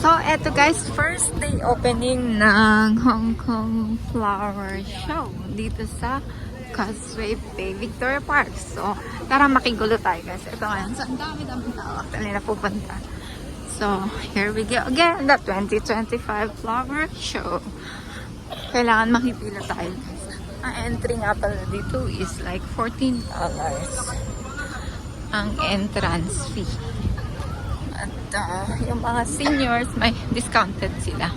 So, eto guys, first day opening ng Hong Kong Flower Show dito sa Causeway Bay, Victoria Park. So, tara makigulo tayo guys. Ito ngayon. So, ang dami-dami tao actually na pupunta. So, here we go again, the 2025 Flower Show. Kailangan makipila tayo guys. Ang entry nga pala dito is like $14 ang entrance fee. At yung mga seniors, may discounted sila.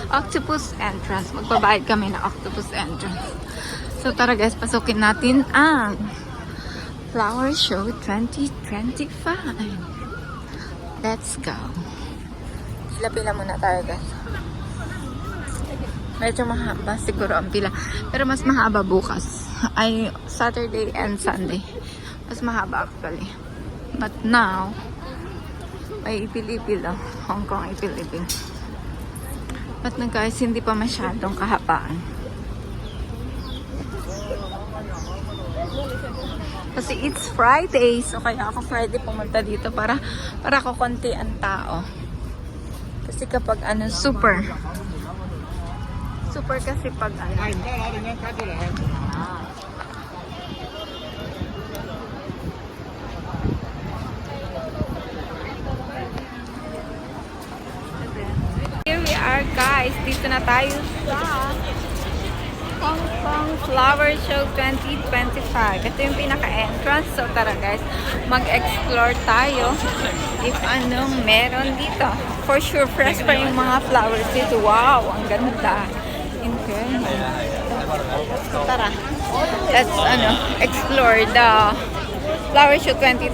Octopus entrance. Magbabayad kami na octopus entrance. So tara guys, pasukin natin ang Flower Show 2025. Let's go. Pila-pila muna tayo guys. Medyo mahaba siguro ang pila. Pero mas mahaba bukas. Ay Saturday and Sunday. Mas mahaba actually. But now, may ipil-ipil lang. Hong Kong ipil-ipil. But na guys, hindi pa masyadong kahabaan. Kasi it's Friday. So kaya ako Friday pumunta dito para kukunti ang tao. Kasi kapag super kasi pag Here we are guys, dito na tayo sa Hong Kong Flower Show 2025. Ito yung pinaka-entrance. So tara guys, mag-explore tayo if anong meron dito. For sure, fresh pa yung mga flowers dito. Wow, ang ganda. Incredible. So tara, let's explore the Flower Show 2025.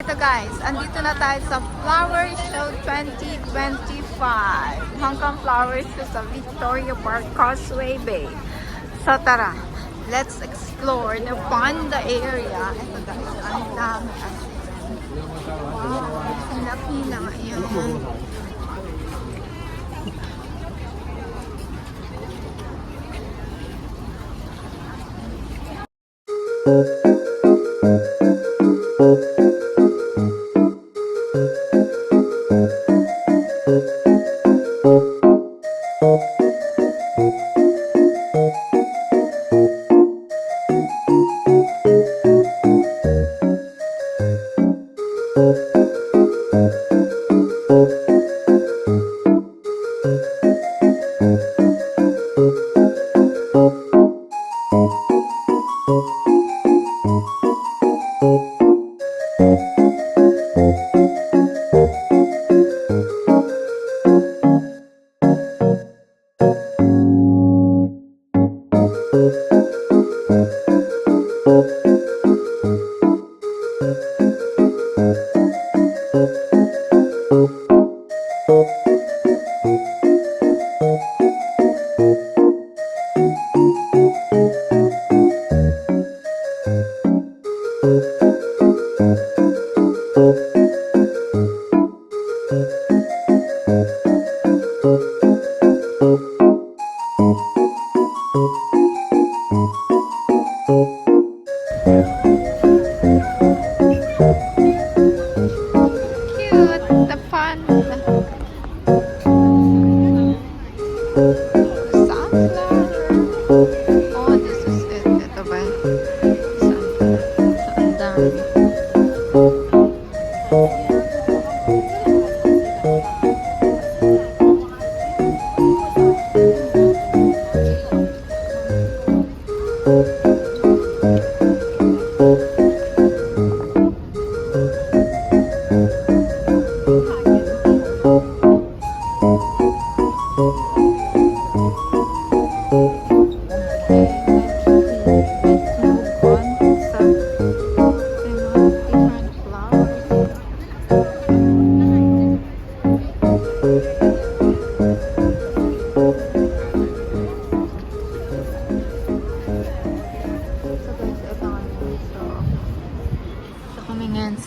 Ito guys, andito na tayo sa Flower Show 2025. Hong Kong Flower Show sa Victoria Park, Causeway Bay. So tara, let's explore the Banda area. Ito guys, ang dami. Wow, pila-pila ngayon.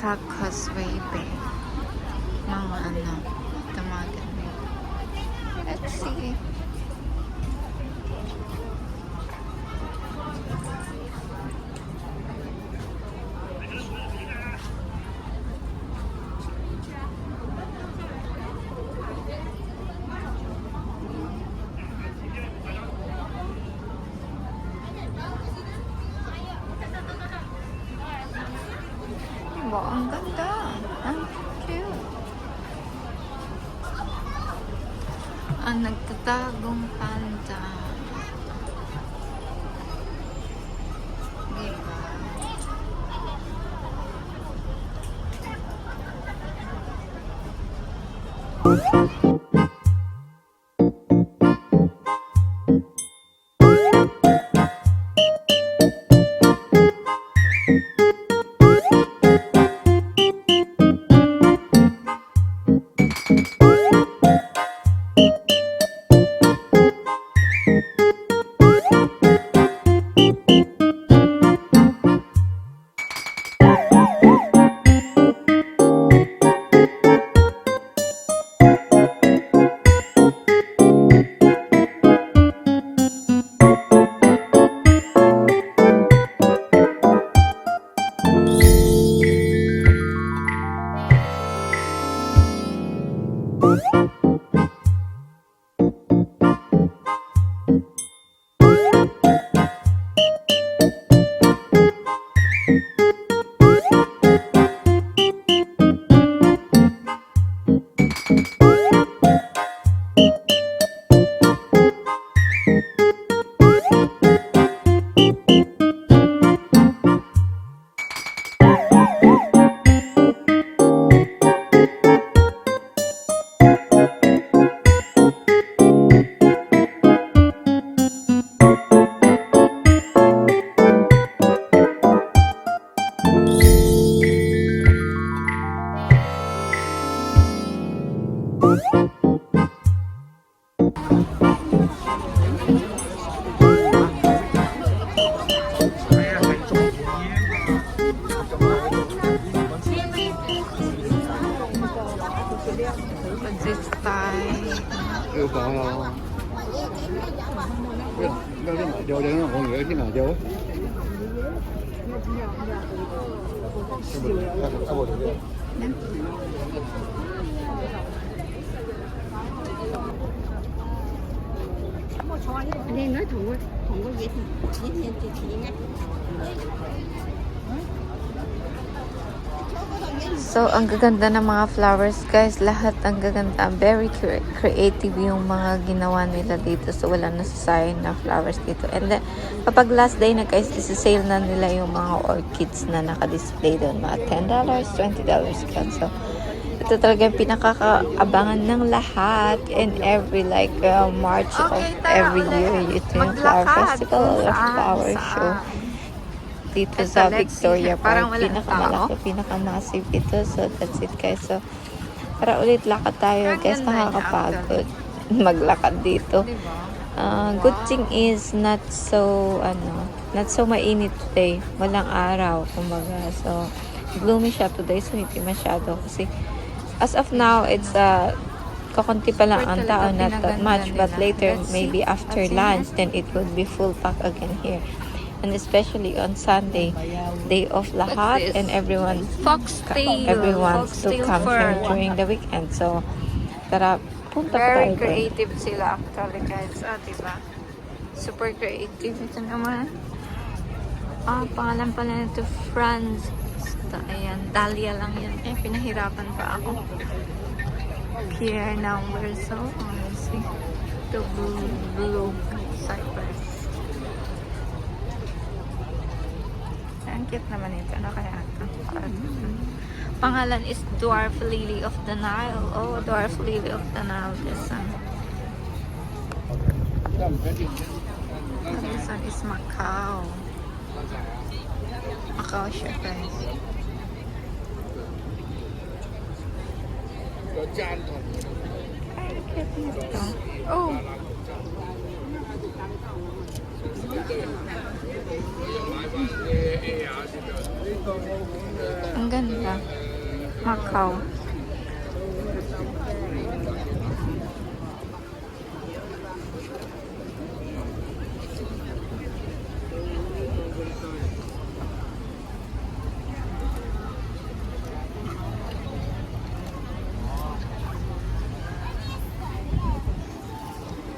Sa Causeway Bay. Mga tamagan. Let's see. Wow, ang ganda. Ang cute. Ang nagtatagong panda. Diba? This time. 又搞了，要是买椒的，那红鱼去买椒。差不多这样。 anh em nói thùng có gì thì nghe. So, ang gaganda ng mga flowers, guys. Lahat ang gaganda. Very creative yung mga ginawa nila dito. So, wala nasasayang na flowers dito. And then, kapag last day na, guys, isi-sale na nila yung mga orchids na naka-display doon. Mga $10, $20 ka. So, ito talaga yung pinakakaabangan ng lahat. And every, like, March of every year, ito yung flower festival or flower show. Dito sa Victoria Park, pinakamalaki, pinakamassive ito. So, that's it, guys. So, para ulit lakad tayo, guys. Nakakapagod maglakad dito. Good thing is, not so mainit today. Walang araw, kumbaga. So, gloomy siya today, so hindi masyado. Kasi, as of now, it's kakunti pa lang ang tao, not that much. But later, maybe after lunch, then it will be full pack again here. And especially on Sunday, day off lahat, and everyone to come here during the weekend. So, tara, punta pa tayo. Very creative sila actually, guys. Diba? Super creative. Ito naman. Pangalan pala nito, Franz. Ayan, Dahlia lang yan. Pinahirapan pa ako. Pierre number. So, let's see. The blue cypress. Ang cute naman ito. Ano kaya ito? Pangalan is Dwarf Lily of the Nile. Oh, Dwarf Lily of the Nile. This one. This one is Macau. Macau siya, guys. Ay, cute nito. Oh! Ang ganda. Macau.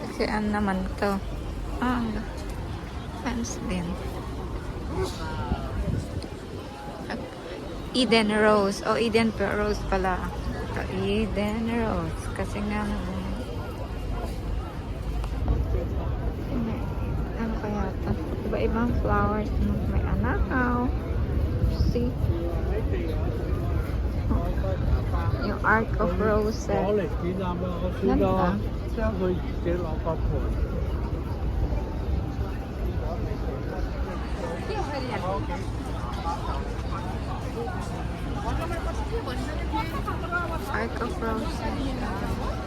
Kasi naman to. Fence din. Eden Rose. O, Eden Rose pala. Eden Rose. Kasi nga naman. Ano kaya ito? Iba-ibang flowers. May anakaw. See? Yung Arc of Roses. 攞嚟展覽啦，我算 Ganda. 啦，將佢自己攞個盤。 Arc of Roses.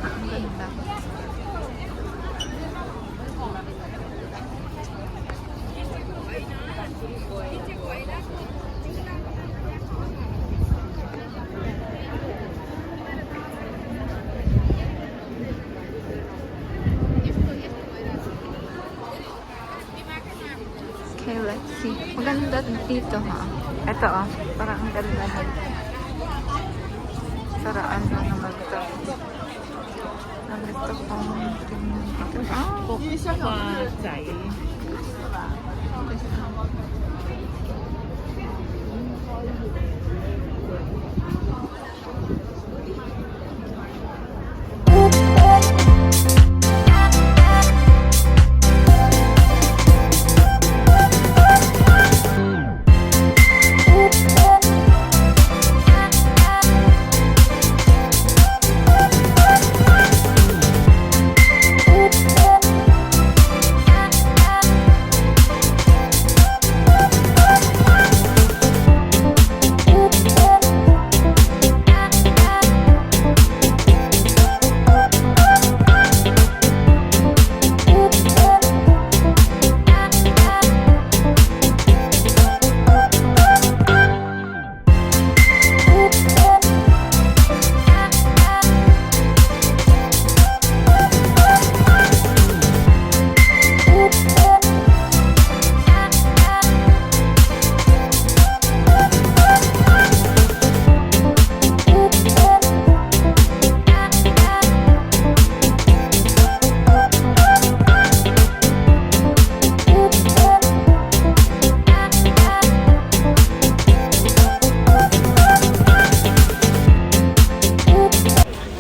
Ang ganda. Okay, let's see. Maganda dito ha. Ito oh. Parang ang ganda na. Saraan lang naman ito. Nalito kong tingnan ito. Ah!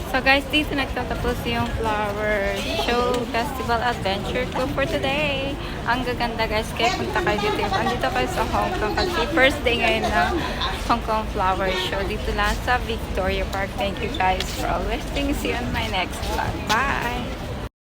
So guys, dito nagtatapos yung flower show festival adventure ko for today. Ang gaganda guys, kaya punta kayo dito. Andito kayo sa Hong Kong kasi first day ngayon ng Hong Kong flower show dito lang sa Victoria Park. Thank you guys for always. See you on my next vlog. Bye!